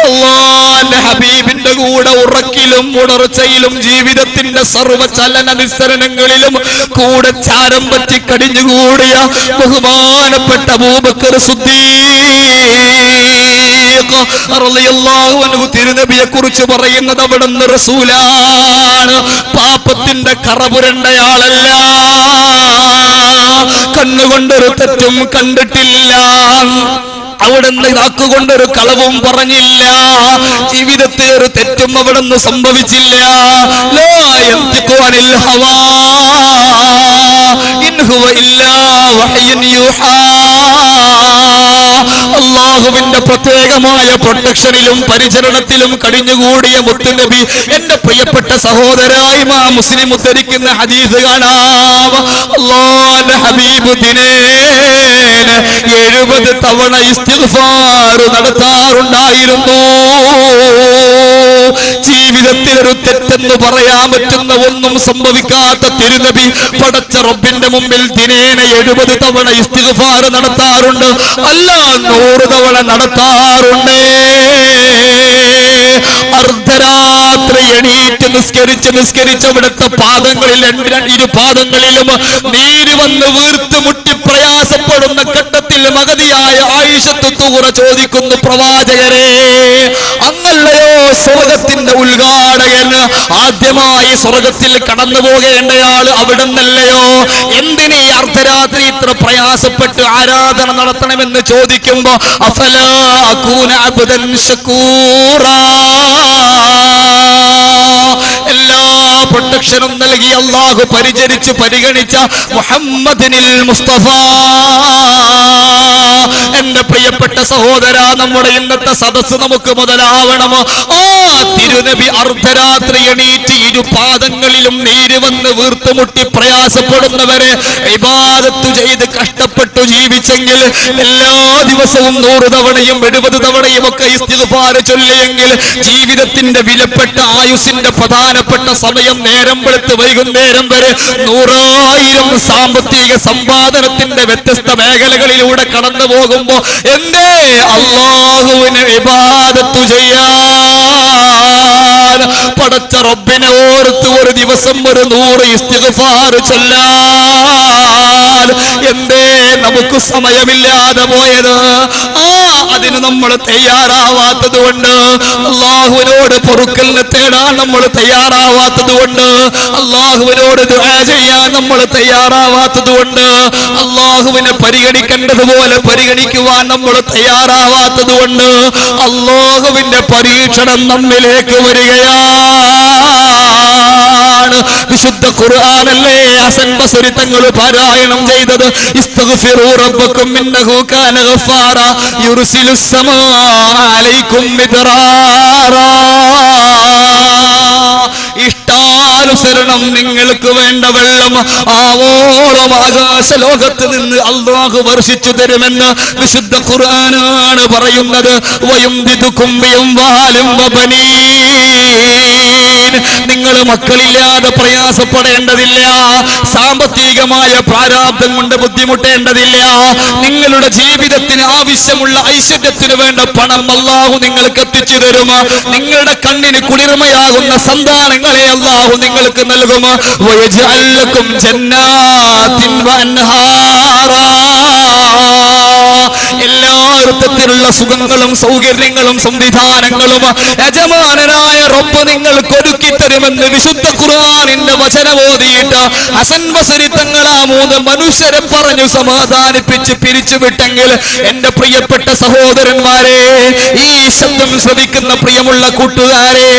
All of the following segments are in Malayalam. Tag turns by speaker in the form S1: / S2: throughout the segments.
S1: അല്ലാഹുവിന്റെ ഹബീബിന്റെ കൂടെ ഉറക്കിലും ഉണർച്ചയിലും ജീവിതത്തിന്റെ സർവ്വ ചലന വിസ്തരണങ്ങളിലും കൂടെ ചാരം പറ്റി കടിഞ്ഞുകൂടിയ ബഹുമാനപ്പെട്ട അബൂബക്കർ സിദ്ദീഖ് റളിയല്ലാഹു അൻഹു തിരുനബിയെ കുറിച്ച് പറയുന്നത് അവിടുന്ന് റസൂലാണ്. പാപത്തിന്റെ കറപുരണ്ടയാളല്ല, കണ്ണുകൊണ്ടൊരു തെറ്റും കണ്ടിട്ടില്ല, അവിടുന്ന് നാക്കുകൊണ്ടൊരു കളവും പറഞ്ഞില്ല, ജീവിതത്തിൽ ഒരു തെറ്റും അവിടുന്ന് സംഭവിച്ചില്ല. ലാ യന്തിഖു അനിൽ ഹവാ ഇൻ ഹുവ ഇല്ലാ വഹ്യുൻ യൂഹാ. അല്ലാഹുവിന്റെ പ്രത്യേകമായ പ്രൊട്ടക്ഷനിലും പരിചരണത്തിലും കഴിഞ്ഞുകൂടിയ മുത്തുനബി. എന്റെ പ്രിയപ്പെട്ട സഹോദരായി മുസ്ലിം ഉദ്ധരിക്കുന്ന ഹദീസ് കാണാം. അല്ലാഹുവിന്റെ ഹബീബ് ദിനേന 70 തവണ ഇസ്തിഗ്ഫാർ നടത്താറുണ്ടായിരുന്നു. ജീവിതത്തിൽ ഒരു തെറ്റെന്ന് പറയാൻ പറ്റുന്ന ഒന്നും സംഭവിക്കാത്ത തിരുനബി പടച്ച റബ്ബിന്റെ മുമ്പിൽ ദിനേന 70 തവണ ഇസ്തിഗ്ഫാർ നടത്താറുണ്ട്. അല്ല 100 തവണ നടത്താറുണ്ട്. അർദ്ധരാത്രി എണീറ്റ് നിസ്കരിച്ച് അവിടുത്തെ പാദങ്ങളിൽ ഇരു പാദങ്ങളിലും നീര് വന്ന് വീർത്ത് മുട്ടി പ്രയാസപ്പെടുന്ന ഘട്ടത്തിൽ മഹതിയായ ആയിഷത്ത് തുഹ്റ ചോദിക്കുന്നു, പ്രവാചകരെ, അങ്ങല്ലയോ സ്വർഗത്തിന്റെ ഉദ്ഘാടകൻ, ആദ്യമായി സ്വർഗത്തിൽ കടന്നു പോകേണ്ടയാൾ അവിടുന്നല്ലയോ? എന്തിനീ അർദ്ധരാത്രി ഇത്ര പ്രയാസപ്പെട്ട് ആരാധന നടത്തണമെന്ന് ചോദിക്കുമ്പോ അഫലാ അകൂന അബ്ദൻ ശകൂറാ, എല്ലാ പ്രൊട്ടക്ഷനും നൽകി അല്ലാഹു പരിചരിച്ച് പരിഗണിച്ച മുഹമ്മദിനിൽ മുസ്തഫ. എന്റെ പ്രിയപ്പെട്ട സഹോദര, നമ്മുടെ ഇന്നത്തെ സദസ്സ് നമുക്ക് മുതലാവണമോ? ആ തിരുനബി അർദ്ധരാത്രി എണീറ്റ് ഇരു പാദങ്ങളിലും നീര് വന്ന് വീർത്തുമുട്ടി പ്രയാസപ്പെടുന്നവരെ ഇബാദത്ത് ചെയ്ത് കഷ്ടപ്പെട്ടു ജീവിച്ചെങ്കിൽ, എല്ലാ ദിവസവും 100 തവണയും 70 തവണയും ഒക്കെ ഇസ്തിഗ്ഫാർ ചൊല്ലിയെങ്കിൽ, ജീവിതത്തിന്റെ വിലപ്പെട്ട ആയുസിന്റെ പ്രധാനപ്പെട്ട സമയം നേരം വെളുത്ത് വൈകുന്നേരം വരെ 100,000 സാമ്പത്തിക സമ്പാദനത്തിന്റെ വ്യത്യസ്ത മേഖലകളിലൂടെ കടന്നു പോകുമ്പോ എന്തേ അല്ലാഹുവിനെ ഇബാദത്ത് ചെയ്യാൻ, പടച്ച റബ്ബിനെ ഓർത്ത് ഒരു ദിവസം ഒരു 100 ഇസ്തിഗ്ഫാർ ചൊല്ലാൻ എന്തേ നമുക്ക് സമയമില്ലാതെ പോയത്? അതിന് നമ്മൾ തയ്യാറാവാത്തത് കൊണ്ട്, അല്ലാഹുവിനോട് പൊറുക്കലിനെ തേടാൻ നമ്മൾ തയ്യാറാവാത്തത് കൊണ്ട്, അല്ലാഹുവിനോട് ദുആ ചെയ്യാൻ നമ്മൾ തയ്യാറാവാത്തത് കൊണ്ട്, അല്ലാഹുവിനെ പരിഗണിക്കേണ്ടതുപോലെ പരിഗണിക്കുവാൻ നമ്മൾ തയ്യാറാവാത്തത് കൊണ്ട് അല്ലാഹുവിന്റെ പരീക്ഷണം നമ്മിലേക്ക് വരികയാണ്. വിശുദ്ധ ഖുർആനല്ലേ ഹസൻ ബസരി തങ്ങൾ പാരായണം ചെയ്തത്? ഇസ്തഗ്ഫിറൂ റബ്ബക്കും ഇന്നഹു കാന ഗഫാറ യുർസിലുസ് സമാ അലൈക്കും മിദ്റാറാ. ഇഷ്ടാനുസരണം നിങ്ങൾക്ക് വേണ്ട വെള്ളം ആവോളം ആകാശ ലോകത്ത് നിന്ന് അല്ലാഹു വർഷിച്ചു തരുമെന്ന് വിശുദ്ധ ഖുർആനാണ് പറയുന്നത്. വയുംദിദുകും ബിഅംവാലിൻ വബനീൻ. നിങ്ങൾ മക്കളില്ലാതെ പ്രയാസപ്പെടേണ്ടതില്ല, സാമ്പത്തികമായ പ്രാരാബ്ധം കൊണ്ട് ബുദ്ധിമുട്ടേണ്ടതില്ല. നിങ്ങളുടെ ജീവിതത്തിന് ആവശ്യമുള്ള ഐശ്വര്യത്തിന് വേണ്ട പണം അല്ലാഹു നിങ്ങൾക്ക് എത്തിച്ചു തരും. നിങ്ങളുടെ കണ്ണിന് കുളിർമയാകുന്ന സന്താനങ്ങളെ അല്ലാഹു നിങ്ങൾക്ക് നൽകും. വയജ്അൽ ലക്കും ജന്നാത്തിൻ വഅൻഹാറാ. എല്ലാ അർത്ഥത്തിലുള്ള സുഖങ്ങളും സൗകര്യങ്ങളും സംവിധാനങ്ങളും യജമാനനായ റബ്ബ് നിങ്ങൾക്ക് ഒരുക്കി തരുമെന്ന് വിശുദ്ധ ഖുർആനിന്റെ വചനമോദിയിട്ട് ഹസൻ ബസരി തങ്ങൾ ആ 3 മനുഷ്യരെ പറഞ്ഞു സമാധാനിപ്പിച്ച് പിരിച്ചുവിട്ടെങ്കിൽ, എന്റെ പ്രിയപ്പെട്ട സഹോദരന്മാരെ, ഈ ശബ്ദം ശ്രവിക്കുന്ന പ്രിയമുള്ള കൂട്ടുകാരെ,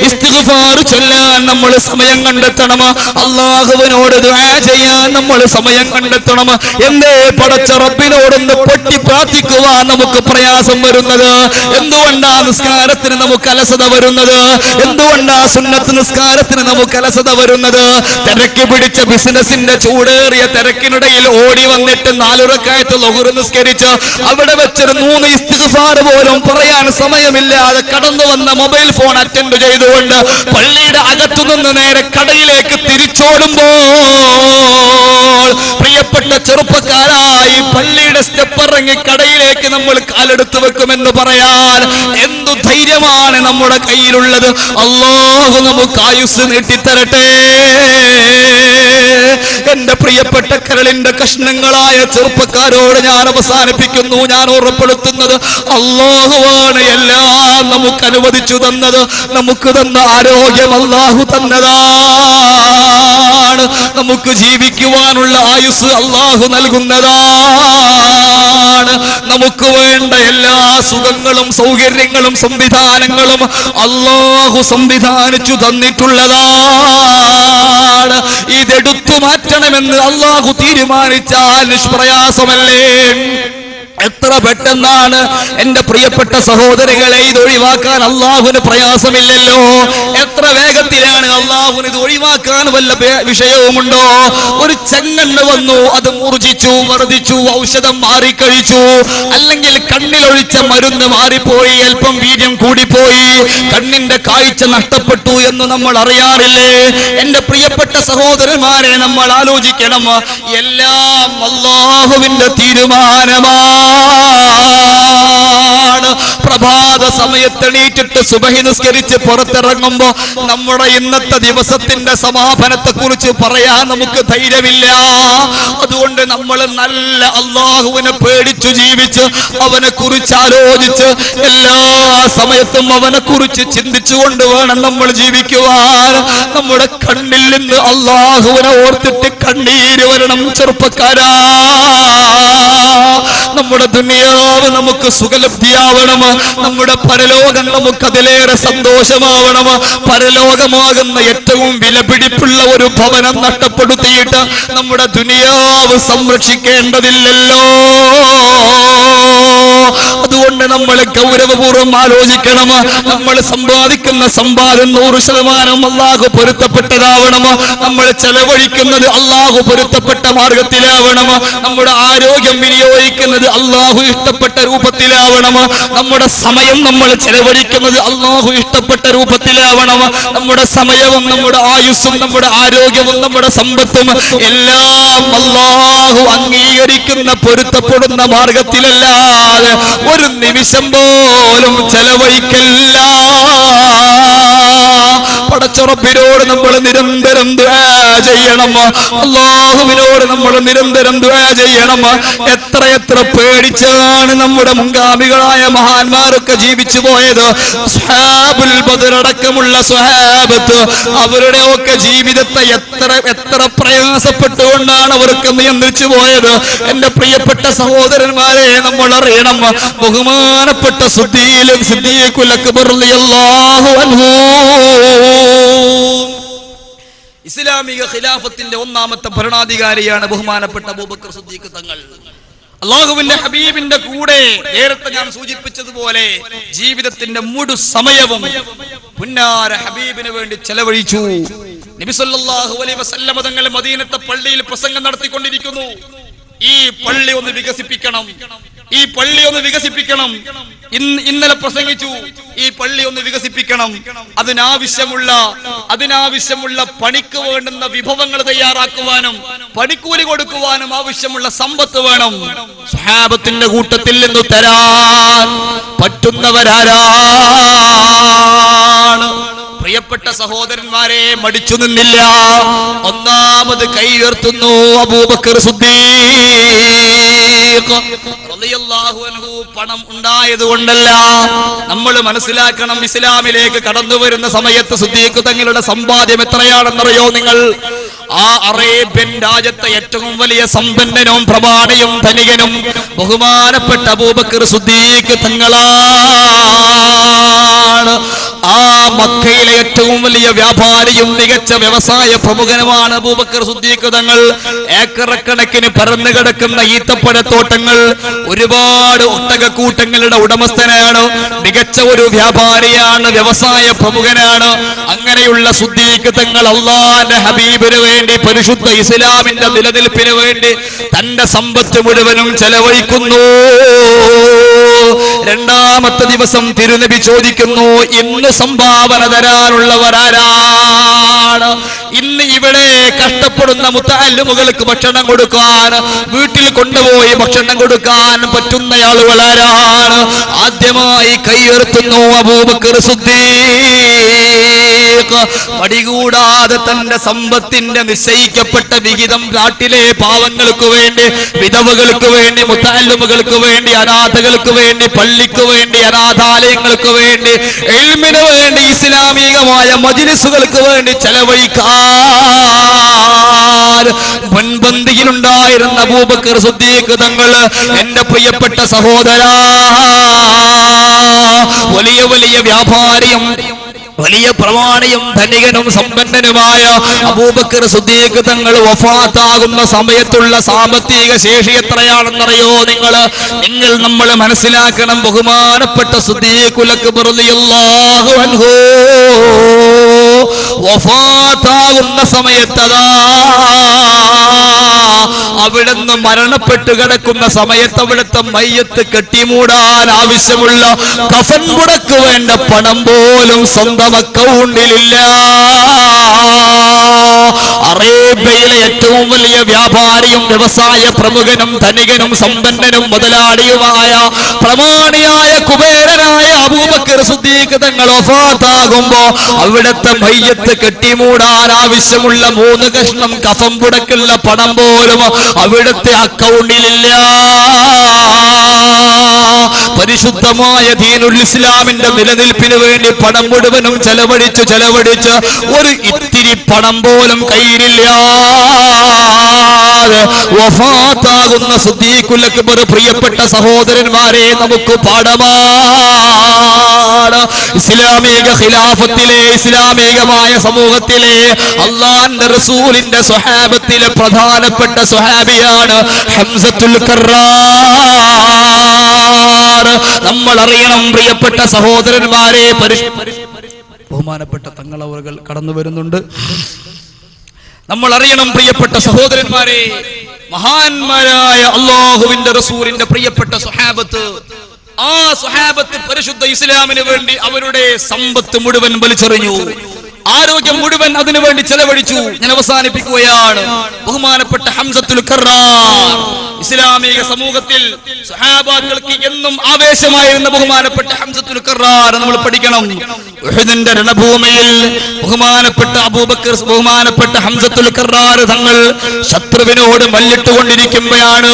S1: ഇസ്തിഗ്ഫാർ ചൊല്ലാൻ നമ്മൾ സമയം കണ്ടെത്തണം. അല്ലാഹുവിനോട് ദുആ ചെയ്യാൻ നമ്മൾ സമയം കണ്ടെത്തണം. എന്തേ പടച്ച റബ്ബിനോടൊന്ന് പൊട്ടി പ്രാർത്ഥിക്കുവാൻ നമുക്ക് പ്രയാസം വരുന്നത്? എന്തുകൊണ്ടാ നിസ്കാരത്തിന് നമുക്ക് അലസത വരുന്നത്? എന്തുകൊണ്ടാ സുന്നത്ത് നിസ്കാരത്തിന് നമുക്ക് അലസത വരുന്നത്? തിരക്ക് പിടിച്ച ബിസിനസിന്റെ ചൂടേറിയ തിരക്കിനിടയിൽ ഓടി വന്നിട്ട് 4 റക്അത്ത് ളുഹർ നിസ്കരിച്ച് അവിടെ വെച്ചൊരു 3 ഇസ്തിഗ്ഫാർ പോലും പറയാൻ സമയമില്ലാതെ കടന്നു വന്ന മൊബൈൽ ഫോൺ അറ്റൻഡ് ചെയ്തുകൊണ്ട് പള്ളിയുടെ അകത്തുനിന്ന് നേരെ കടയിലേക്ക് തിരിച്ചോടുമ്പോൾ, പ്രിയപ്പെട്ട ചെറുപ്പക്കാരായി പള്ളിയുടെ സ്റ്റെപ്പ് ഇറങ്ങി കടയിലേക്ക് നമ്മൾ കാലെടുത്ത് വെക്കുമെന്ന് പറയാൻ എന്തു ധൈര്യമാണ് നമ്മുടെ കയ്യിലുള്ളത്. അല്ലാഹു നമുക്ക് ആയുസ് നീട്ടിത്തരട്ടെ. എന്റെ പ്രിയപ്പെട്ട കരളിന്റെ കഷ്ണങ്ങളായ ചെറുപ്പക്കാരോട് ഞാൻ അവസാനിപ്പിക്കുന്നു. ഞാൻ ഓർമ്മപ്പെടുത്തുന്നത്, അല്ലാഹുവാണ് എല്ലാം നമുക്ക് അനുവദിച്ചു തന്നത്. നമുക്ക് തന്ന ആരോഗ്യം അല്ലാഹു തന്നതാണ്. നമുക്ക് ജീവിക്കുവാനുള്ള ആയുസ് അല്ലാഹു നൽകുന്നതാണ്. നമുക്ക് വേണ്ട എല്ലാ സുഖങ്ങളും സൗകര്യങ്ങളും സംവിധാനങ്ങളും അല്ലാഹു സംവിധാനിച്ചു തന്നിട്ടുള്ളതാണ്. ഇതെടുത്തു മാറ്റണമെന്ന് അല്ലാഹു തീരുമാനിച്ചാൽ നിഷ്പ്രയാസമല്ലേ? എത്ര പെട്ടെന്നാണ് എന്റെ പ്രിയപ്പെട്ട സഹോദരികളെ ഇത് ഒഴിവാക്കാൻ അല്ലാഹുവിന് പ്രയാസമില്ലല്ലോ. എത്ര വേഗത്തിലാണ് അല്ലാഹുവിന് ഇത് ഒഴിവാക്കാൻ വല്ല വിഷയവുമുണ്ടോ? ഒരു ചെങ്ങണ്ണ് വന്നു, അത് മൂർജിച്ചു, വർദ്ധിച്ചു, ഔഷധം മാറിക്കഴിച്ചു, അല്ലെങ്കിൽ കണ്ണിലൊഴിച്ച മരുന്ന് മാറിപ്പോയി, അല്പം വീര്യം കൂടിപ്പോയി, കണ്ണിന്റെ കാഴ്ച നഷ്ടപ്പെട്ടു എന്ന് നമ്മൾ അറിയാറില്ലേ? എന്റെ പ്രിയപ്പെട്ട സഹോദരന്മാരെ, നമ്മൾ ആലോചിക്കണം, എല്ലാം അല്ലാഹുവിന്റെ തീരുമാനമാണ്. പ്രഭാത സമയത്ത് എണീറ്റിട്ട് സുബഹി നിസ്കരിച്ച് പുറത്തിറങ്ങുമ്പോ നമ്മുടെ ഇന്നത്തെ ദിവസത്തിന്റെ സമാപനത്തെ കുറിച്ച് പറയാൻ നമുക്ക് ധൈര്യമില്ല. അതുകൊണ്ട് നമ്മൾ നല്ല അല്ലാഹുവിനെ പേടിച്ചു ജീവിച്ച് അവനെ കുറിച്ച് ആലോചിച്ച് എല്ലാ സമയത്തും അവനെ കുറിച്ച് ചിന്തിച്ചുകൊണ്ട് വേണം നമ്മൾ ജീവിക്കുവാൻ. നമ്മുടെ കണ്ണിൽ നിന്ന് അല്ലാഹുവിനെ ഓർത്തിട്ട് കണ്ണീര് വരണം ചെറുപ്പക്കാരാ. നമ്മുടെ ദുനിയാവ് നമുക്ക് സുഖലബ്ധിയാവണം. നമ്മുടെ പരലോകം നമുക്ക് അതിലേറെ സന്തോഷമാവണം. പരലോകമാകുന്ന ഏറ്റവും വിലപിടിപ്പുള്ള ഒരു ഭവനം നഷ്ടപ്പെടുത്തിയിട്ട് നമ്മുടെ ദുനിയാവ് സംരക്ഷിക്കേണ്ടതില്ലല്ലോ. അതുകൊണ്ട് നമ്മൾ ഗൗരവപൂർവ്വം ആലോചിക്കണം. നമ്മൾ സമ്പാദിക്കുന്ന സമ്പാദം 100% അല്ലാഹു പൊരുത്തപ്പെട്ടതാവണം. നമ്മൾ ചെലവഴിക്കുന്നത് അല്ലാഹു പൊരുത്തപ്പെട്ട മാർഗത്തിലാവണം. നമ്മുടെ ആരോഗ്യം വിനിയോഗിക്കുന്നത് അല്ലാഹു ഇഷ്ടപ്പെട്ട രൂപത്തിലാവണം. നമ്മുടെ സമയം നമ്മൾ ചെലവഴിക്കുന്നത് അല്ലാഹു ഇഷ്ടപ്പെട്ട രൂപത്തിലാവണം. നമ്മുടെ സമയവും നമ്മുടെ ആയുസ്സും നമ്മുടെ ആരോഗ്യവും നമ്മുടെ സമ്പത്തും എല്ലാം അല്ലാഹു അംഗീകരിക്കുന്ന പൊരുത്തപ്പെടുന്ന മാർഗത്തിലല്ലാതെ ഒരു നിമിഷം പോലും ചെലവഴിക്കല്ല. പടച്ചുറപ്പിനോട് നമ്മൾ നിരന്തരം ദുആ ചെയ്യണം. അല്ലാഹുവിനോട് നമ്മൾ നിരന്തരം ദുആ ചെയ്യണം. എത്ര പേടിച്ചാണ് നമ്മുടെ മുൻഗാമികളായ മഹാന്മാരൊക്കെ ജീവിച്ചു പോയത്. സ്വഹാബുൽ ബദർ അടക്കമുള്ള സ്വഹാബത്ത്, അവരുടെ ഒക്കെ ജീവിതത്തെ എത്ര പ്രയാസപ്പെട്ടുകൊണ്ടാണ് അവർക്ക് നിയന്ത്രിച്ചു പോയത്. എന്റെ പ്രിയപ്പെട്ട സഹോദരന്മാരെ, നമ്മൾ അറിയണം, ബഹുമാനപ്പെട്ട സിദ്ദീഖുൽ അക്ബർ റളിയല്ലാഹു അൻഹു ഇസ്ലാമിക ഖിലാഫത്തിന്റെ ഒന്നാമത്തെ ഭരണാധികാരിയാണ് ബഹുമാനപ്പെട്ട അബൂബക്കർ സിദ്ദീഖ് തങ്ങൾ. അല്ലാഹുവിന്റെ ഹബീബിന്റെ കൂടെ നേരത്തെ ഞാൻ സൂചിപ്പിച്ചതുപോലെ ജീവിതത്തിന്റെ മുഴു സമയവും പുന്നാര ഹബീബിന് വേണ്ടി ചെലവഴിച്ചു. നബി സല്ലല്ലാഹു അലൈഹി വസല്ലം തങ്ങൾ മദീനത്തെ പള്ളിയിൽ പ്രസംഗം നടത്തിക്കൊണ്ടിരിക്കുന്നു. ഈ പള്ളി ഒന്ന് വികസിപ്പിക്കണം, ഈ പള്ളി ഒന്ന് വികസിപ്പിക്കണം. ഇന്നലെ പ്രസംഗിച്ചു, ഈ പള്ളി ഒന്ന് വികസിപ്പിക്കണം. അതിനാവശ്യമുള്ള പണിക്ക് വേണ്ടുന്ന വിഭവങ്ങൾ തയ്യാറാക്കുവാനും പണിക്കൂലി കൊടുക്കുവാനും ആവശ്യമുള്ള സമ്പത്ത് വേണം. സ്വഹാബത്തിന്റെ കൂട്ടത്തിൽ നിന്ന് തരാൻ പറ്റുന്നവരാരാണ്? പ്രിയപ്പെട്ട സഹോദരന്മാരെ, മടിച്ചു നിന്നില്ല. ഒന്നാമത് കൈ ഉയർത്തുന്നു അബൂബക്കർ സിദ്ദീഖ് റളിയല്ലാഹു അൻഹു. പണം ഉണ്ടായതുകൊണ്ടല്ല, നമ്മൾ മനസ്സിലാക്കണം, ഇസ്ലാമിലേക്ക് കടന്നു വരുന്ന സമയത്ത് സിദ്ദീഖ് തങ്ങളുടെ സമ്പാദ്യം എത്രയാണെന്നറിയോ നിങ്ങൾ? ആ അറേബ്യൻ രാജ്യത്തെ ഏറ്റവും വലിയ സമ്പന്നനും പ്രമാണിയും ധനികനും ബഹുമാനപ്പെട്ട അബൂബക്കർ സിദ്ദീഖ് തങ്ങളാണ്. ആ മക്കയിലെ ഏറ്റവും വലിയ വ്യാപാരിയും മികച്ച വ്യവസായ പ്രമുഖനുമാണ് അബൂബക്കർ സിദ്ദീഖ് തങ്ങൾ. ഏക്കറക്കണക്കിന് പരന്നു കിടക്കുന്ന ഈത്തപ്പഴത്തോട്ടങ്ങൾ, ഒരുപാട് ഒട്ടകക്കൂട്ടങ്ങളുടെ ഉടമസ്ഥനാണ്, മികച്ച ഒരു വ്യാപാരിയാണ്, വ്യവസായ പ്രമുഖനാണ്. അങ്ങനെയുള്ള സിദ്ദീഖ് തങ്ങൾ അല്ലാഹുവിന്റെ ഹബീബിന് വേണ്ടി, പരിശുദ്ധ ഇസ്ലാമിന്റെ നിലനിൽപ്പിന് വേണ്ടി തന്റെ സമ്പത്ത് മുഴുവനും ചെലവഴിക്കുന്നു. രണ്ടാമത്തെ ദിവസം തിരുനബി ചോദിക്കുന്നു, ഇന്ന് സമ്പാദിച്ച സംഭാവന തരാനുള്ളവരാരാണ്? ഇന്ന് ഇവിടെ കഷ്ടപ്പെടുന്ന മുത്തഅല്ലിമുകൾക്ക് ഭക്ഷണം കൊടുക്കാൻ, വീട്ടിൽ കൊണ്ടുപോയി ഭക്ഷണം കൊടുക്കാൻ പറ്റുന്ന ആളുകളാരാണ്? ആദ്യമായി കൈയുയർത്തുന്നു അബൂബക്കർ സിദ്ദീഖ്. മടികൂടാതെ തന്റെ സമ്പത്തിന്റെ നിശ്ചയിക്കപ്പെട്ട വിഹിതം നാട്ടിലെ പാവങ്ങൾക്ക് വേണ്ടി, വിധവകൾക്ക് വേണ്ടി, മുത്തഅല്ലിമുകൾക്ക് വേണ്ടി, അനാഥകൾക്ക് വേണ്ടി, പള്ളിക്ക് വേണ്ടി, അനാഥാലയങ്ങൾക്ക് വേണ്ടി, ഇൽമിന് വേണ്ടി, ഇസ്ലാമികമായ മജ്‌ലിസുകൾക്ക് വേണ്ടി ചെലവഴിക്കാൻ മുൻപന്തിയിലുണ്ടായിരുന്ന അബൂബക്കർ സിദ്ദീഖ് തങ്ങൾ, എന്റെ പ്രിയപ്പെട്ട സഹോദരാ, വലിയ വലിയ വ്യാപാരിയും വലിയ പ്രമാണിയും ധനികനും സമ്പന്നനുമായ അബൂബക്കർ സിദ്ദീഖ് തങ്ങൾ വഫാത്താകുന്ന സമയത്തുള്ള സാമ്പത്തിക ശേഷി എത്രയാണെന്നറിയോ? നിങ്ങൾ നമ്മൾ മനസ്സിലാക്കണം. ബഹുമാനപ്പെട്ട സിദ്ദീഖുൽ അക്ബർ റളിയല്ലാഹു അൻഹു വഫാത്താകുന്ന സമയത്തതാ അവിടുന്ന് മരണപ്പെട്ട് കിടക്കുന്ന സമയത്ത് അവിടുത്തെ മയ്യത്ത് കെട്ടിമൂടാൻ ആവശ്യമുള്ള കഫൻ കുടക്ക് വേണ്ട പണം പോലും സ്വന്തം അക്കൗണ്ടിലില്ല. അറേബ്യയിലെ ഏറ്റവും വലിയ വ്യാപാരിയും വ്യവസായ പ്രമുഖനും ധനികനും സമ്പന്നനും മുതലാളിയുമായ പ്രമാണിയായ കുബേരനായ അബൂബക്കർ സിദ്ദീഖ് തങ്ങൾ വഫാത്താകുമ്പോ അവിടുത്തെ മയ്യത്ത് കെട്ടിമൂടാൻ ആവശ്യമുള്ള 3 കഷ്ണം കഫൻ കുടക്കുള്ള പണം പോലും അവിടുത്തെ അക്കൗണ്ടിലില്ല. പരിശുദ്ധമായ ദീനുൽ ഇസ്ലാമിന്റെ നിലനിൽപ്പിന് വേണ്ടി പണം മുഴുവനും ചെലവഴിച്ച് ഒരു ഇത്തിരി പണം പോലും കയ്യിലില്ലാതെ വഫാത്താകുന്ന സിദ്ദീഖുൽ അക്ബർ. പ്രിയപ്പെട്ട സഹോദരന്മാരെ, നമുക്ക് പാഠമാണ്. ഇസ്ലാമിക ഖിലാഫത്തിലെ, ഇസ്ലാമികമായ സമൂഹത്തിലെ അല്ലാഹുവിന്റെ റസൂലിന്റെ സ്വഹാബത്തിലെ പ്രധാനപ്പെട്ട സ്വഹാബിയാണ് ഹംസത്തുൽ കറാർ. നമ്മൾ അറിയണം പ്രിയപ്പെട്ട സഹോദരന്മാരെ, ബഹുമാനപ്പെട്ട തങ്ങൾ അവர்கள் കടന്നു വരുന്നുണ്ട്. നമ്മൾ അറിയണം പ്രിയപ്പെട്ട സഹോദരന്മാരെ, മഹാന്മാരായ അല്ലാഹുവിന്റെ റസൂലിന്റെ പ്രിയപ്പെട്ട സ്വഹാബത്ത്, ആ സ്വഹാബത്ത് പരിശുദ്ധ ഇസ്ലാമിന് വേണ്ടി അവരുടെ സമ്പത്ത് മുഴുവൻ വലിച്ചെറിഞ്ഞു, ആരോഗ്യം മുഴുവൻ അതിനു വേണ്ടി ചെലവഴിച്ചു. ഞാൻ അവസാനിപ്പിക്കുകയാണ്. ബഹുമാനപ്പെട്ട ഹംസത്തുൽ കറാർ ഇസ്ലാമിക സമൂഹത്തിൽ സ്വഹാബാക്കൾക്ക് എന്നും ആവേശമായിരുന്ന ബഹുമാനപ്പെട്ട ഹംസത്തുൽ കറാർ നമ്മൾ പഠിക്കണം. ഉഹദിന്റെ രണഭൂമിയിൽ ബഹുമാനപ്പെട്ട അബൂബക്കർ, ബഹുമാനപ്പെട്ട ഹംസത്തുൽ കറാർ തങ്ങൾ ശത്രുവിനോട് മല്ലിട്ടുകൊണ്ടിരിക്കുകയാണ്.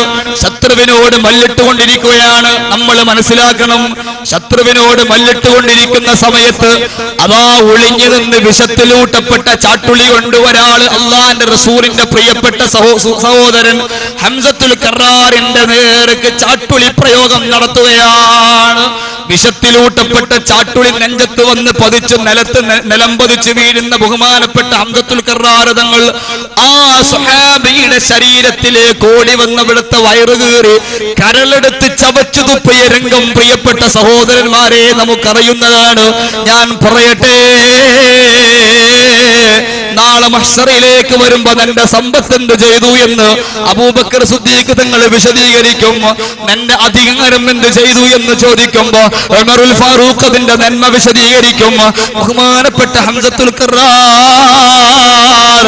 S1: നമ്മൾ മനസ്സിലാക്കണം, ശത്രുവിനോട് മല്ലിട്ടുകൊണ്ടിരിക്കുന്ന സമയത്ത് അതാ ഒളിഞ്ഞു നിന്ന് വിഷത്തിലൂട്ടപ്പെട്ട ചാട്ടുളി കൊണ്ട് ഒരാൾ അല്ലാഹുവിന്റെ റസൂലിന്റെ പ്രിയപ്പെട്ട സഹോദരൻ ഹംസത്തുൽ കറാറിന്റെ നേർക്ക് ചാട്ടുളി പ്രയോഗം നടത്തുകയാണ്. വിഷത്തിലൂട്ടപ്പെട്ട ചാട്ടുളി നെഞ്ചത്ത് വന്ന് പതിച്ച് നിലം പതിച്ച് വീഴുന്ന ബഹുമാനപ്പെട്ട ഹംസത്തുൽ കറാർ തങ്ങൾ ആ സ്വഹാബിയുടെ ശരീരത്തിലേക്ക് ഓടി വന്നവിടുത്തെ വയറ് കീറി കരളെടുത്ത് ചവച്ചു തുപ്പിയ രംഗം പ്രിയപ്പെട്ട സഹോദരന്മാരെ നമുക്കറിയുന്നതാണ്. ഞാൻ പറയട്ടെ, നാളെ മഹ്ശറിലേക്ക് വരുമ്പോ നിന്റെ സമ്പത്ത് എന്ത് ചെയ്തു എന്ന് അബൂബക്കർ സിദ്ദീഖ് തങ്ങൾ വിശദീകരിക്കുമ്പോ, നിന്റെ അധികാരം എന്ത് ചെയ്തു എന്ന് ചോദിക്കുമ്പോ ഉമറുൽ ഫാറൂഖ് അതിന്റെ നന്മ വിശദീകരിക്കുമ്പോ, ബഹുമാനപ്പെട്ട ഹംസത്തുൽ കറാർ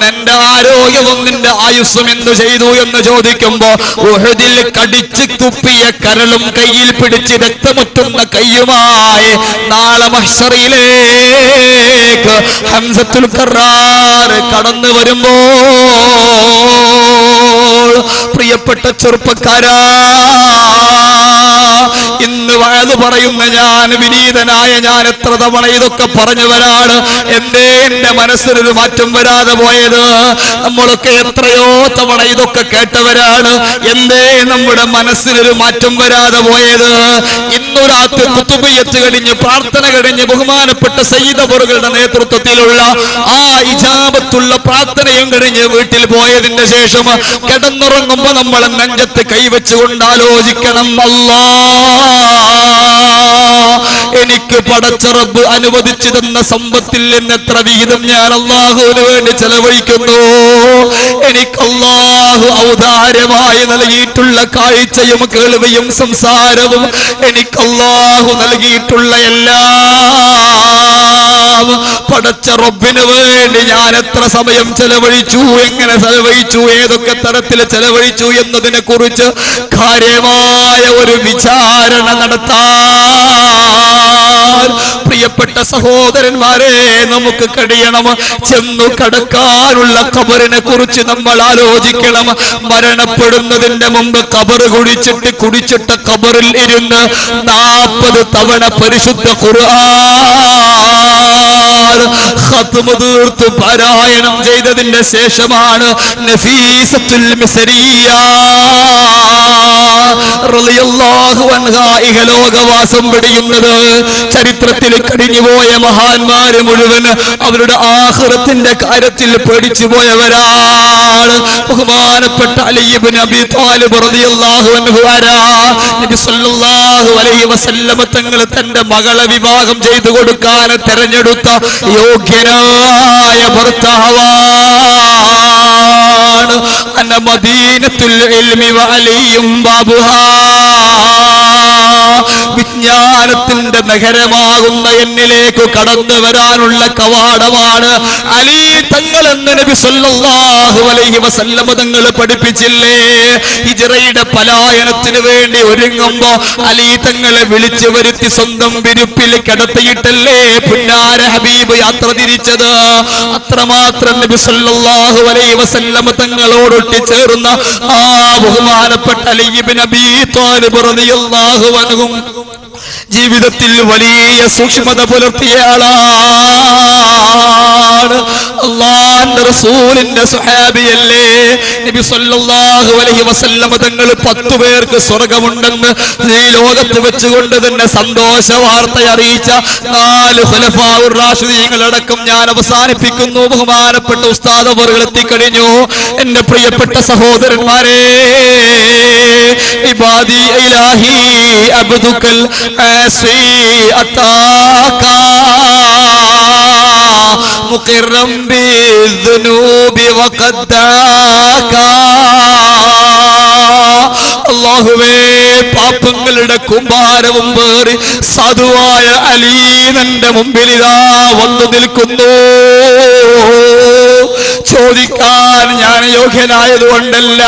S1: നിന്റെ ആരോഗ്യവും നിന്റെ ആയുസ്സും എന്ത് ചെയ്തു എന്ന് ചോദിക്കുമ്പോ, ഉഹദിൽ കടിച്ച് തുപ്പിയ കരളും കയ്യിൽ പിടിച്ച് രക്തമുറ്റുന്ന കയ്യുമായി നാളെ മഹ്ശറിലേക്ക് ഹംസത്തുൽ കറാർ കടന്നു വരുമ്പോൾ, പ്രിയപ്പെട്ട ചെറുപ്പക്കാരാ, ഇന്ന് വയത് പറയുന്ന ഞാൻ, വിനീതനായ ഞാൻ എത്ര തവണ ഇതൊക്കെ പറഞ്ഞവരാണ്. എന്റെ മനസ്സിനൊരു മാറ്റം വരാതെ പോയത്? നമ്മളൊക്കെ എത്രയോ തവണ ഇതൊക്കെ കേട്ടവരാണ്. എന്തേ നമ്മുടെ മനസ്സിനൊരു മാറ്റം വരാതെ പോയത്? ഇന്നു രാത്രി ഖുതുബിയത്ത് കഴിഞ്ഞ്, പ്രാർത്ഥന കഴിഞ്ഞ്, ബഹുമാനപ്പെട്ട സയ്യിദ് അവറുകളുടെ നേതൃത്വത്തിലുള്ള ആ ഇജാബത്തുള്ള പ്രാർത്ഥനയും കഴിഞ്ഞ് വീട്ടിൽ പോയതിന്റെ ശേഷം കിടന്നുറങ്ങുമ്പോ നമ്മൾ നെഞ്ചത്ത് കൈവച്ചുകൊണ്ട് ആലോചിക്കണം, എനിക്ക് പടച്ച റബ്ബ് അനുവദിച്ചു തന്ന സമ്പത്തിൽ നിന്ന് എത്ര വിഹിതം ഞാൻ അല്ലാഹുവിന് വേണ്ടി ചെലവഴിക്കുന്നു. എനിക്ക് അല്ലാഹു ഔദാര്യമായി നൽകിയിട്ടുള്ള കാഴ്ചയും കേൾവിയും സംസാരവും, എനിക്ക് അല്ലാഹു നൽകിയിട്ടുള്ള എല്ലാ പടച്ച റബ്ബിന് വേണ്ടി ഞാൻ എത്ര സമയം ചെലവഴിച്ചു, എങ്ങനെ ചെലവഴിച്ചു, ഏതൊക്കെ തരത്തിൽ ചെലവഴിച്ചു എന്നതിനെ കുറിച്ച് കാര്യമായ ഒരു വിചാരണ നടത്താൻ പ്രിയപ്പെട്ട സഹോദരന്മാരെ നമുക്ക് കഴിയണം. ചെന്നു കടക്കാനുള്ള ഖബറിനെ കുറിച്ച് നമ്മൾ ആലോചിക്കണം. മരണപ്പെടുന്നതിന്റെ മുമ്പ് ഖബർ കുടിച്ചിട്ട് ഖബറിൽ ഇരുന്ന് 40 തവണ പരിശുദ്ധ ഖുർആൻ ഖത്മ തീർത്ത് പാരായണം ചെയ്തതിന്റെ ശേഷമാണ് നഫീസത്തുൽ മിസ്രിയ റളിയല്ലാഹു അൻഹാ ഇഹലോകവാസം വെടിയുന്നത്. ചരിത്രത്തിൽ കഴിഞ്ഞുപോയ മഹാന്മാര് മുഴുവൻ അവരുടെ ആഖിറത്തിന്റെ കാര്യത്തിൽ പേടിച്ചു പോയവരാണ്. ബഹുമാനപ്പെട്ട അലി ഇബ്നു അബീ ത്വാലിബ് റളിയല്ലാഹു അൻഹു നബി സല്ലല്ലാഹു അലൈഹി വസല്ലമ തങ്ങൾ തന്റെ മകളെ വിവാഹം ചെയ്തു കൊടുക്കാൻ തെരഞ്ഞെടുത്ത യോഗ്യനായ ഭർത്താവാണ്. അന മദീനത്തുൽ ഇൽമി വ അലിയും ബാബുഹാ, വിജ്ഞാനത്തിന്റെ നഗരമാകുന്ന എന്നിലേക്ക് കടന്നു വരാനുള്ള കവാടമാണ് അലി തങ്ങൾ എന്ന് നബി സല്ലല്ലാഹു അലൈഹി വസല്ലമ തങ്ങൾ പഠിപ്പിച്ചില്ലേ? ഹിജ്റയുടെ പലായനത്തിന് വേണ്ടി ഒരുങ്ങുമ്പോ അലി തങ്ങളെ വിളിച്ചു വരുത്തി സ്വന്തം വിരുപ്പിൽ കിടത്തിയിട്ടല്ലേ പുന്നാര ഹബീബ് യാത്ര തിരിച്ചത്. അത്രമാത്രം നബി സല്ലല്ലാഹു അലൈഹി വസല്ലമ തങ്ങളോടൊട്ടി ചേർന്ന ആ ബഹുമാനപ്പെട്ട അലി ഇബ്നു അബീ ത്വാലിബ് റളിയല്ലാഹു അൻഹു ജീവിതത്തിൽ വലിയ സൂക്ഷ്മത പുലർത്തിയ ആളാണ്. അല്ലാഹുവിന്റെ റസൂലിന്റെ സ്വഹാബിയല്ലേ? നബി സല്ലല്ലാഹു അലൈഹി വസല്ലമ തങ്ങൾ 10 പേർക്ക് സ്വർഗ്ഗമുണ്ടെന്ന് ഈ ലോകത്ത് വെച്ചുകൊണ്ട് തന്നെ സന്തോഷ വാർത്ത അറിയിച്ച 4 ഖുലഫാഉർ റാഷിദീങ്ങളടക്കം ഞാൻ അവസാനിപ്പിക്കുന്നു. ബഹുമാനപ്പെട്ട ഉസ്താദ് അവറുകൾ എത്തിക്കഴിഞ്ഞു. എന്റെ പ്രിയപ്പെട്ട സഹോദരന്മാരെ, ഇബാദി ഇലാഹി അബ്ദുക്കൽ ആസി അതാകാ മുഖിറം ബിദ്ദുനൂബി വഖദ്ദാകാ. അല്ലാഹുവേ, പാപങ്ങളുടെ കുമ്പാരവും പേറി സാധുവായ അലി നിന്റെ മുമ്പിൽ ഇതാ വന്നു നിൽക്കുന്നു. ചോദിക്കാൻ ഞാൻ യോഗ്യനായതുകൊണ്ടല്ല,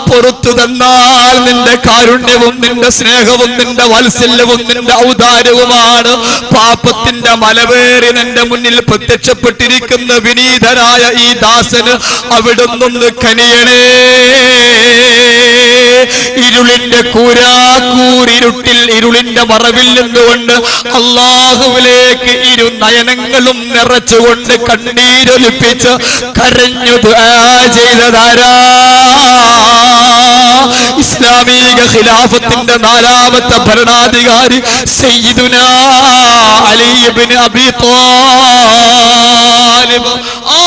S1: പുറത്തു തന്നാൽ നിന്റെ കാരുണ്യവും നിന്റെ സ്നേഹവും നിന്റെ വാത്സല്യവും നിന്റെ ഔദാര്യവുമാണ്. പാപത്തിന്റെ മലവേറി നിന്റെ മുന്നിൽ പ്രത്യക്ഷപ്പെട്ടിരിക്കുന്ന വിനീതനായ ഈ ദാസന് അവിടുന്ന് കനിയണേ. ഇരുളിന്റെ കൂരാക്കൂരിരുട്ടിൽ ഇരുളിന്റെ മറവിൽ നിന്നുകൊണ്ട് അല്ലാഹുവിലേക്ക് ഇരു നയനങ്ങളും നിറച്ചുകൊണ്ട് കണ്ണീരൊലിപ്പിച്ച് കരഞ്ഞു ദുആ ചെയ്തതാരാ? ഇസ്ലാമിക ഖിലാഫത്തിന്റെ 4ാമത്തെ ഭരണാധികാരി സയ്യിദുനാ അലി ഇബ്നു അബീ ത്വാലിബ്. ആ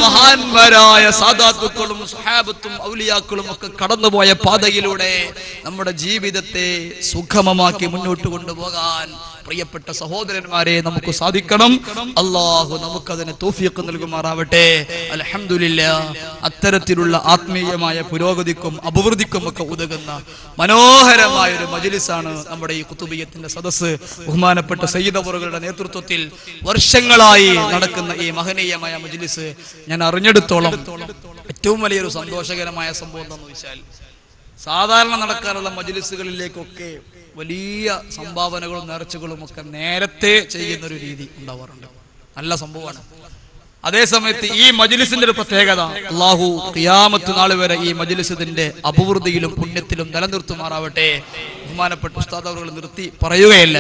S1: മഹാന്മാരായ സാദാത്തുക്കളും സ്വഹാബത്തും ഔലിയാക്കളും ഒക്കെ കടന്നുപോയ പാതയിലൂടെ നമ്മുടെ ജീവിതത്തെ സുഗമമാക്കി മുന്നോട്ട് കൊണ്ടുപോകാൻ പ്രിയപ്പെട്ട സഹോദരന്മാരെ നമുക്ക് സാധിക്കണം. അല്ലാഹു നമുക്കതിന് തൗഫീഖ് നൽകുമാറാവട്ടെ. അൽഹംദുലില്ലാഹ്, അത്തരത്തിലുള്ള ആത്മീയമായ പുരോഗതിക്കും അഭിവൃദ്ധിക്കും ഒക്കെ ഉതകുന്ന മനോഹരമായ ഒരു മജ്ലിസാണ് നമ്മുടെ ഈ ഖുതുബിയത്തിന്റെ സദസ്സ്. ബഹുമാനപ്പെട്ട സയ്യിദ് അവറുകളുടെ നേതൃത്വത്തിൽ വർഷങ്ങളായി നടക്കുന്ന ഈ മഹനീയമായ മജ്ലിസ് ഞാൻ അറിഞ്ഞെടുത്തോളം ഏറ്റവും വലിയൊരു സന്തോഷകരമായ സംഭവം എന്താണെന്ന് വെച്ചാൽ, സാധാരണ നടക്കാറുള്ള മജ്ലിസുകളിലേക്കൊക്കെ വലിയ സംഭാവനകളും നേർച്ചകളും ഒക്കെ നേരത്തെ ചെയ്യുന്ന ഒരു രീതി ഉണ്ടാവാറുണ്ട്. നല്ല സംഭവമാണ്. അതേസമയത്ത് ഈ മജ്ലിസിന്റെ ഒരു പ്രത്യേകത, അല്ലാഹു ഖിയാമത്ത് നാൾ വരെ ഈ മജ്ലിസിന്റെ അഭിവൃദ്ധിയിലും പുണ്യത്തിലും നിലനിർത്തുമാറാവട്ടെ. ബഹുമാനപ്പെട്ട ഉസ്താദ് അവറുകൾ നിർത്തി പറയുകയല്ല.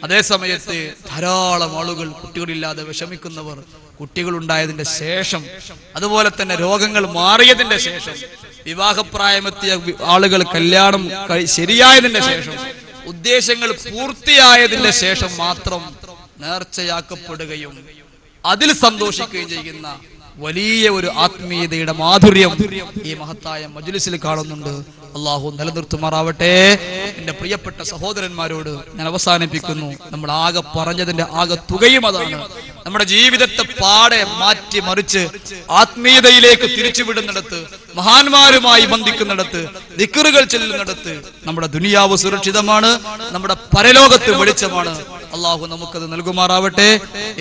S1: അതേസമയത്ത് ധാരാളം ആളുകൾ കുട്ടികളില്ലാതെ വിഷമിക്കുന്നവർ, കുട്ടികളുണ്ടായതിന്റെ ശേഷം, അതുപോലെ തന്നെ രോഗങ്ങൾ മാറിയതിന്റെ ശേഷം, വിവാഹപ്രായമെത്തിയ ആളുകൾ കല്യാണം ശരിയായതിന്റെ ശേഷം, ഉദ്ദേശങ്ങൾ പൂർത്തിയായതിന്റെ ശേഷം മാത്രം നേർച്ചയാക്കപ്പെടുകയും അതിൽ സന്തോഷിക്കുകയും ചെയ്യുന്ന വലിയ ഒരു ആത്മീയതയുടെ മാധുര്യം ഈ മഹത്തായ മജ്ലിസിൽ കാണുന്നുണ്ട്. അല്ലാഹു നിലനിർത്തുമാറാവട്ടെ. എന്റെ പ്രിയപ്പെട്ട സഹോദരന്മാരോട് ഞാൻ അവസാനിപ്പിക്കുന്നു. നമ്മൾ ആകെ പറഞ്ഞതിന്റെ ആകെ തുകയും അതാണ്. നമ്മുടെ ജീവിതത്തെ പാടെ മാറ്റി മറിച്ച് ആത്മീയതയിലേക്ക് തിരിച്ചുവിടുന്നിടത്ത്, മഹാന്മാരുമായി ബന്ധിക്കുന്നിടത്ത്, ദിക്റുകൾ ചെല്ലുന്നിടത്ത് നമ്മുടെ ദുനിയാവ് സുരക്ഷിതമാണ്, നമ്മുടെ പരലോകത്ത് വെളിച്ചമാണ്. അള്ളാഹു നമുക്കത് നൽകുമാറാവട്ടെ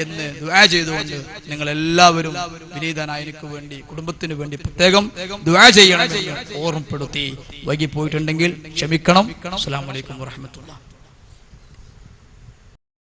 S1: എന്ന് ദുആ ചെയ്തുകൊണ്ട് നിങ്ങൾ എല്ലാവരും വിനീതനായ എനിക്ക് വേണ്ടി കുടുംബത്തിന് വേണ്ടി പ്രത്യേകം ദുആ ചെയ്യണമെന്ന് ഓർമ്മപ്പെടുത്തി. വൈകി പോയിട്ടുണ്ടെങ്കിൽ ക്ഷമിക്കണം. അസ്സലാമു അലൈക്കും വറഹ്മത്തുള്ളാഹി.